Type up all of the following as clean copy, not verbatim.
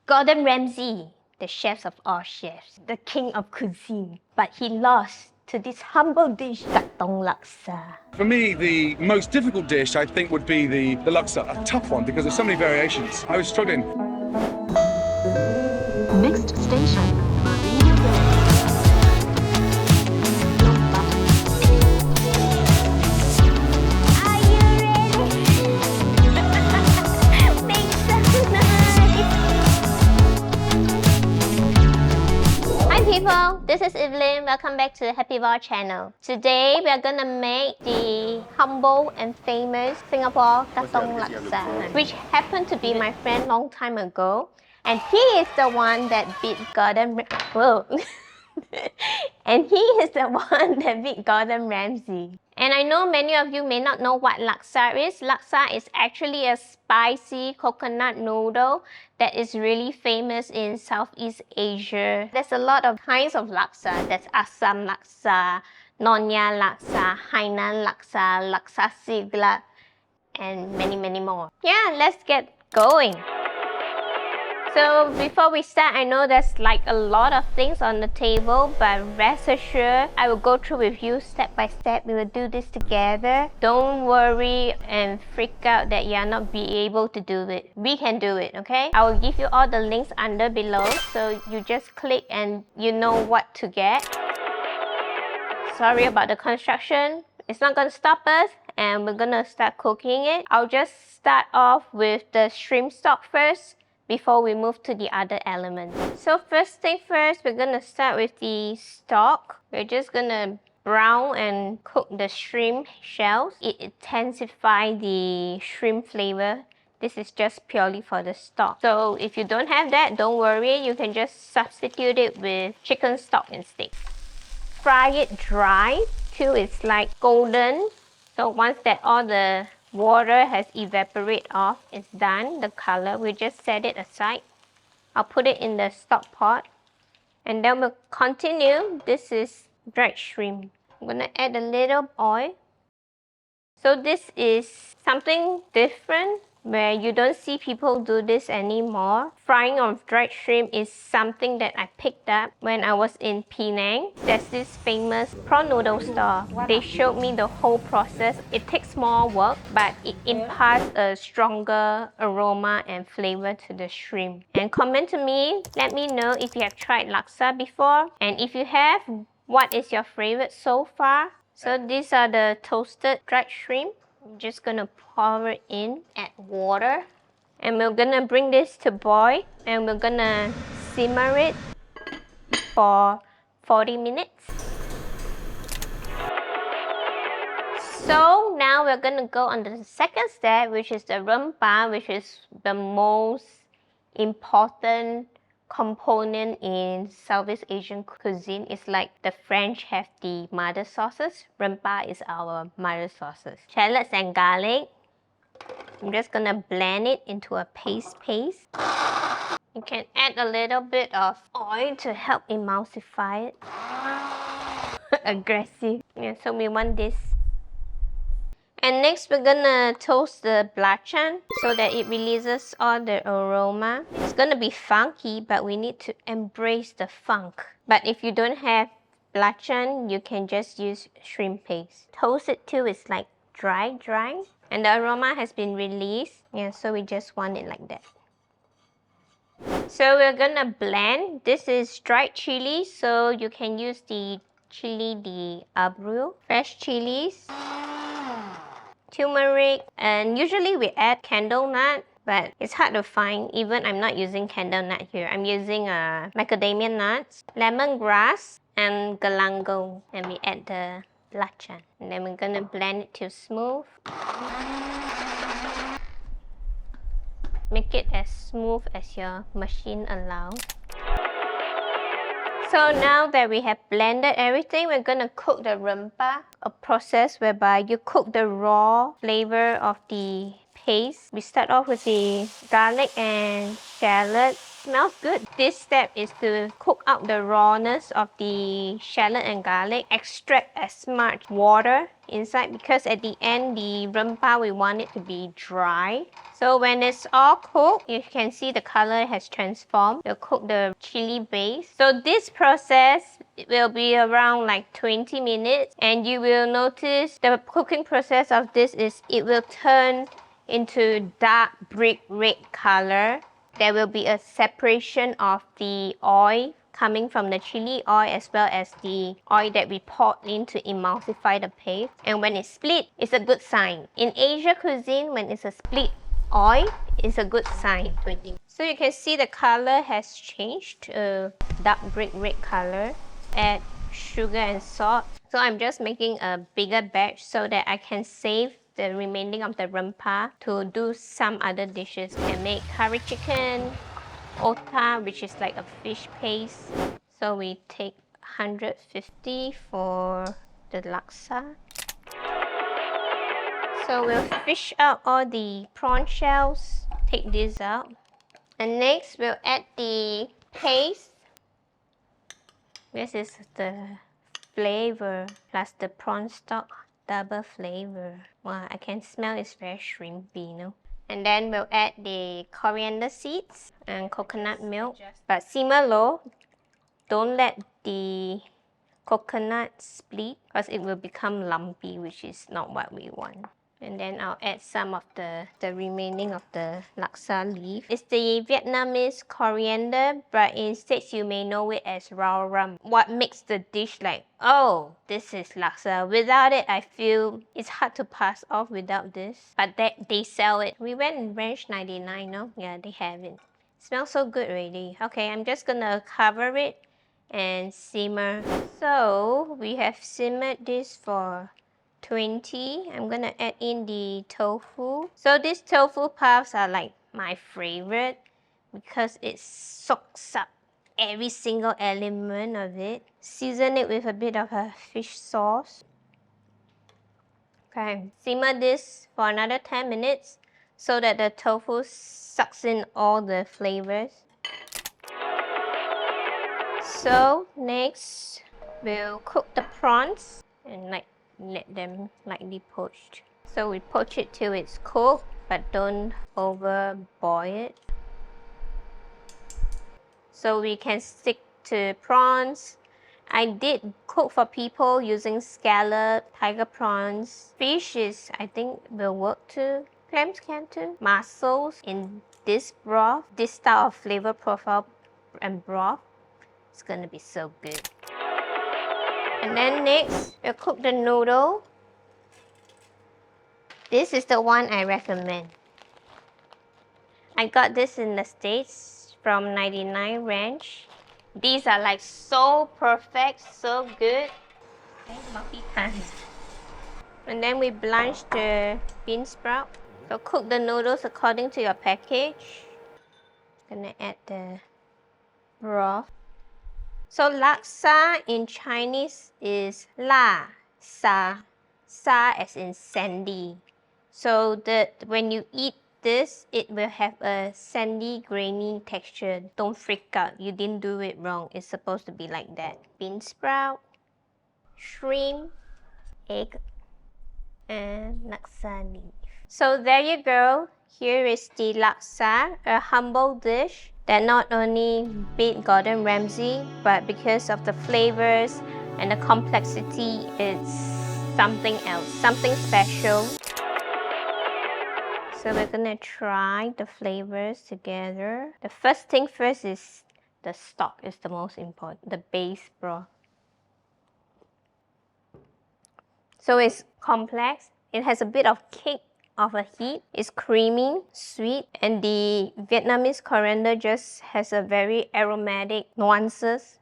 Gordon Ramsay, the chef of all chefs, the king of cuisine, but he lost to this humble dish, Katong Laksa. For me, the most difficult dish, I think, would be the laksa. A tough one because there's so many variations. I was struggling. Mixed station. Marina Bay. Are you ready? Make some noise! Hi people, this is Evelyn. Welcome back to the Happy Bar channel. Today we are gonna make the humble and famous Singapore Katong Laksa, which happened to be my friend long time ago. And he is the one that beat Gordon and he is the one that beat Gordon Ramsay. And I know many of you may not know what laksa is. Laksa is actually a spicy coconut noodle that is really famous in Southeast Asia. There's a lot of kinds of laksa. There's Assam laksa, Nonya laksa, Hainan laksa, laksa sigla, and many more. Yeah, let's get going. So before we start, I know there's like a lot of things on the table, but rest assured, I will go through with you step by step. We will do this together. Don't worry and freak out that you are not be able to do it. We can do it, okay? I will give you all the links under below, so you just click and you know what to get. Sorry about the construction. It's not gonna stop us, and we're gonna start cooking it. I'll just start off with the shrimp stock first before we move to the other elements. So first thing first, we're gonna start with the stock. We're just gonna brown and cook the shrimp shells. It intensifies the shrimp flavor. This is just purely for the stock. So if you don't have that, don't worry. You can just substitute it with chicken stock instead. Fry it dry till it's like golden. So once that all the water has evaporated off, it's done, the color, we just set it aside. I'll put it in the stock pot, and then we'll continue. This is dried shrimp. I'm gonna add a little oil. So this is something different where you don't see people do this anymore. Frying of dried shrimp is something that I picked up when I was in Penang. There's this famous prawn noodle store. They showed me the whole process. It takes more work, but it imparts a stronger aroma and flavor to the shrimp. And comment to me, let me know if you have tried laksa before, and if you have, what is your favorite so far? So these are the toasted dried shrimp. I'm just gonna pour it in, add water, and we're gonna bring this to boil, and we're gonna simmer it for 40 minutes. So now we're gonna go on to the second step, which is the Rempah, which is the most important component in Southeast Asian cuisine. It's like the French have the mother sauces. Rempah is our mother sauces. Shallots and garlic. I'm just gonna blend it into a paste. You can add a little bit of oil to help emulsify it. Aggressive. Yeah, so we want this. And next, we're gonna toast the belacan so that it releases all the aroma. It's gonna be funky, but we need to embrace the funk. But if you don't have belacan, you can just use shrimp paste. Toast it till it's like dry. And the aroma has been released. Yeah, so we just want it like that. So we're gonna blend. This is dried chili, so you can use the chili de abril, fresh chilies, turmeric, and usually we add candle nut, but it's hard to find. Even I'm not using candle nut here. I'm using macadamia nuts, lemongrass, and galangal, and we add the belacan. And then we're gonna blend it till smooth. Make it as smooth as your machine allows. So now that we have blended everything, we're gonna cook the rempah, a process whereby you cook the raw flavor of the paste. We start off with the garlic and shallot. Smells good. This step is to cook out the rawness of the shallot and garlic. Extract as much water inside because at the end, the rempah, we want it to be dry. So when it's all cooked, you can see the color has transformed. We'll cook the chili base. So this process will be around like 20 minutes. And you will notice the cooking process of this is it will turn into dark brick red color. There will be a separation of the oil coming from the chili oil as well as the oil that we poured in to emulsify the paste. And when it's split, it's a good sign. In Asia cuisine, when it's a split oil, it's a good sign. So you can see the color has changed to dark brick red color. Add sugar and salt. So I'm just making a bigger batch so that I can save the remaining of the rempah to do some other dishes. You can make curry chicken, otah, which is like a fish paste. So we take 150 for the laksa. So we'll fish out all the prawn shells. Take this out. And next we'll add the paste. This is the flavor plus the prawn stock, double flavor. Wow, I can smell it's very shrimpy, you know. And then we'll add the coriander seeds and coconut milk. But simmer low. Don't let the coconut split because it will become lumpy, which is not what we want. And then I'll add some of the remaining of the laksa leaf. It's the Vietnamese coriander, but instead you may know it as rau ram. What makes the dish like, oh, this is laksa. Without it, I feel it's hard to pass off without this. But they sell it. We went in range 99, no? Yeah, they have it. Smells so good already. Okay, I'm just gonna cover it and simmer. So we have simmered this for 20. I'm gonna add in the tofu. So these tofu puffs are like my favorite because it soaks up every single element of it. Season it with a bit of a fish sauce. Okay, simmer this for another 10 minutes so that the tofu sucks in all the flavors. So next, we'll cook the prawns and let them lightly poached. So we poach it till it's cooked, but don't over boil it. So we can stick to prawns. I did cook for people using scallop, tiger prawns. Fish is, I think, will work too. Clams can too. Mussels in this broth, this style of flavor profile and broth. It's gonna be so good. And then next, we'll cook the noodle. This is the one I recommend. I got this in the States from 99 Ranch. These are like so perfect, so good. And then we blanch the bean sprout. So cook the noodles according to your package. Gonna add the broth. So laksa in Chinese is la sa. Sa as in sandy. So when you eat this, it will have a sandy, grainy texture. Don't freak out. You didn't do it wrong. It's supposed to be like that. Bean sprout, shrimp, egg, and laksa leaf. So there you go. Here is the laksa, a humble dish that not only beat Gordon Ramsay, but because of the flavors and the complexity, it's something else, something special. So we're gonna try the flavors together. The first thing first is the stock is the most important, the base broth. So it's complex. It has a bit of kick of a heat. It's creamy, sweet, and the Vietnamese coriander just has a very aromatic nuances,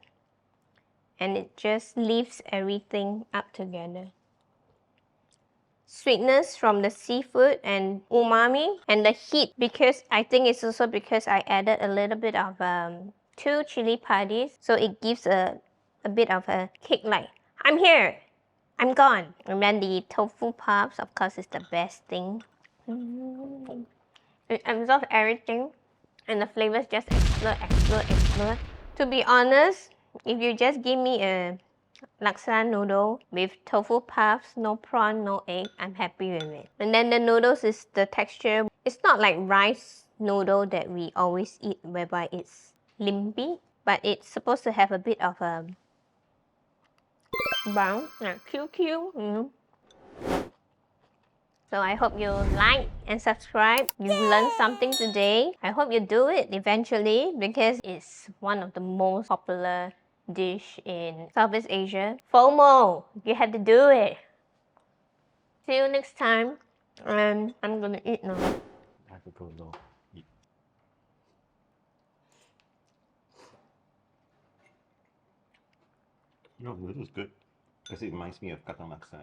and it just lifts everything up together. Sweetness from the seafood and umami, and the heat, because I think it's also because I added a little bit of 2 chili patties, so it gives a bit of a kick, like I'm here, I'm gone. And then the tofu puffs, of course, is the best thing. It absorbs everything. and the flavors just explode, explode, explode. To be honest, if you just give me a laksa noodle with tofu puffs, no prawn, no egg, I'm happy with it. And then the noodles is the texture. It's not like rice noodle that we always eat whereby it's limpy, but it's supposed to have a bit of a brown, like QQ, you know. So I hope you like and subscribe. You learned something today. I hope you do it eventually because it's one of the most popular dish in Southeast Asia. FOMO, you have to do it. See you next time. And I'm gonna eat now. I have to go low. Eat. No, this is good because it reminds me of Katong Laksa.